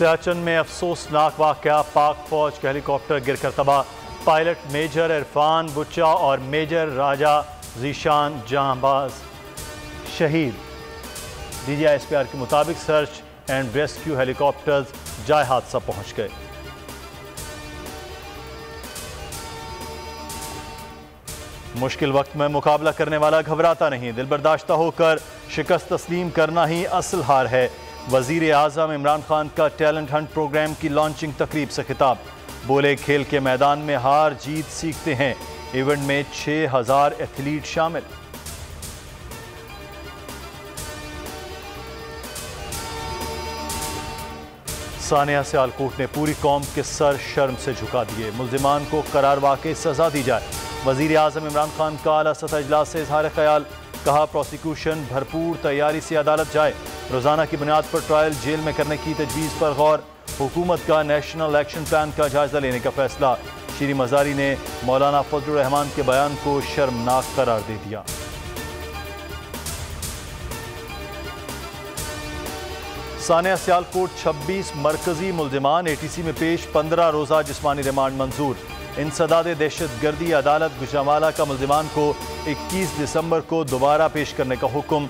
सियाचिन में अफसोसनाक वाक़या, पाक फौज का हेलीकॉप्टर गिरकर तबाह। पायलट मेजर इरफान बुच्चा और मेजर राजा जीशान जहांबाज शहीद। DGISPR के मुताबिक सर्च एंड रेस्क्यू हेलीकॉप्टर्स जाए हादसा पहुंच गए। मुश्किल वक्त में मुकाबला करने वाला घबराता नहीं, दिलबर्दाश्ता होकर शिकस्त तस्लीम करना ही असल हार है। वजीर आज़म इमरान खान का टैलेंट हंट प्रोग्राम की लॉन्चिंग तकरीब से खिताब। बोले, खेल के मैदान में हार जीत सीखते हैं। इवेंट में 6000 एथलीट शामिल। सानिया सियालकोट ने पूरी कौम के सर शर्म से झुका दिए। मुल्जिमान को करार वाक़ई सजा दी जाए। वजीर आज़म इमरान खान का आला सतह इजलास से इजहार ख्याल। कहा, प्रोसिक्यूशन भरपूर तैयारी से अदालत जाए। रोजाना की बुनियाद पर ट्रायल जेल में करने की तजवीज़ पर गौर। हुकूमत का नेशनल एक्शन प्लान का जायजा लेने का फैसला। शीरी मज़ारी ने मौलाना फजलुर रहमान के बयान को शर्मनाक करार दे दिया। सानिया सियालकोट 26 मरकजी मुल्जिमान ATC में पेश। 15 रोज़ा जिस्मानी रिमांड मंजूर। इंसदाद दहशतगर्दी अदालत गुजरांवाला का मुल्जिमान को 21 दिसंबर को दोबारा पेश करने का हुक्म।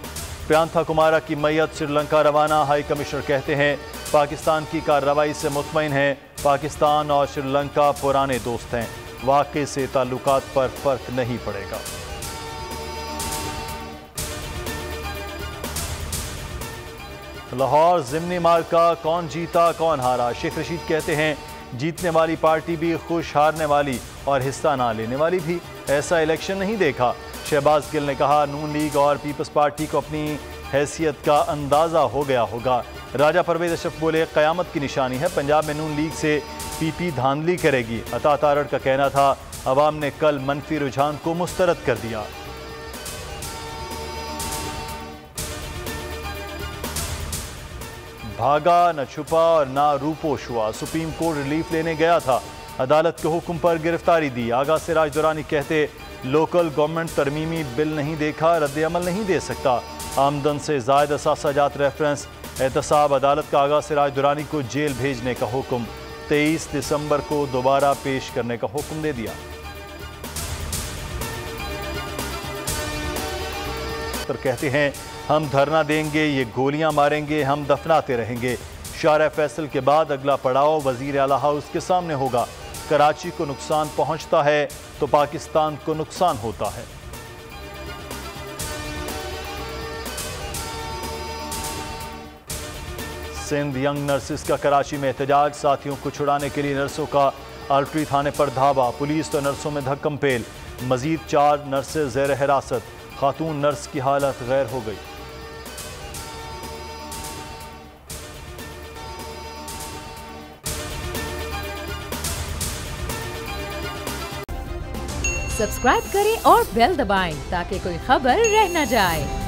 प्रियांथा कुमारा की मैयत श्रीलंका रवाना। हाई कमिश्नर कहते हैं, पाकिस्तान की कार्रवाई से मुतमईन हैं। पाकिस्तान और श्रीलंका पुराने दोस्त हैं। वाक़े से ताल्लुकात पर फर्क नहीं पड़ेगा। लाहौर ज़िमनी मार्का, कौन जीता कौन हारा। शेख रशीद कहते हैं, जीतने वाली पार्टी भी खुश, हारने वाली और हिस्सा ना लेने वाली भी। ऐसा इलेक्शन नहीं देखा। शहबाज गिल ने कहा, नून लीग और पीपल्स पार्टी को अपनी हैसियत का अंदाज़ा हो गया होगा। राजा परवेज अशरफ बोले, क़यामत की निशानी है। पंजाब में नून लीग से PP धांधली करेगी। अता तारड़ का कहना था, अवाम ने कल मनफी रुझान को मुस्तरद कर दिया। भागा न छुपा और ना रूपोश हुआ। सुप्रीम कोर्ट रिलीफ लेने गया था, अदालत के हुक्म पर गिरफ्तारी दी। आगा सिराज दुरानी कहते, लोकल गवर्नमेंट तरमीमी बिल नहीं देखा, रद्द अमल नहीं दे सकता। आमदन से ज़ायद असासाजात रेफरेंस। एहतसाब, अदालत का आगा सिराज दुरानी को जेल भेजने का हुक्म। 23 दिसंबर को दोबारा पेश करने का हुक्म दे दिया। कहते हैं, हम धरना देंगे, ये गोलियां मारेंगे, हम दफनाते रहेंगे। शारा फैसल के बाद अगला पड़ाव वजीर आला हाउस के सामने होगा। कराची को नुकसान पहुंचता है तो पाकिस्तान को नुकसान होता है। सिंध यंग नर्सिस का कराची में एहतजाज। साथियों को छुड़ाने के लिए नर्सों का आल्ट्री थाने पर धावा। पुलिस तो नर्सों में धक्कम पेल। मजीद 4 नर्सें ज़ेर हिरासत। खातून नर्स की हालत गैर हो गई। सब्सक्राइब करें और बेल दबाएं ताकि कोई खबर रह न जाए।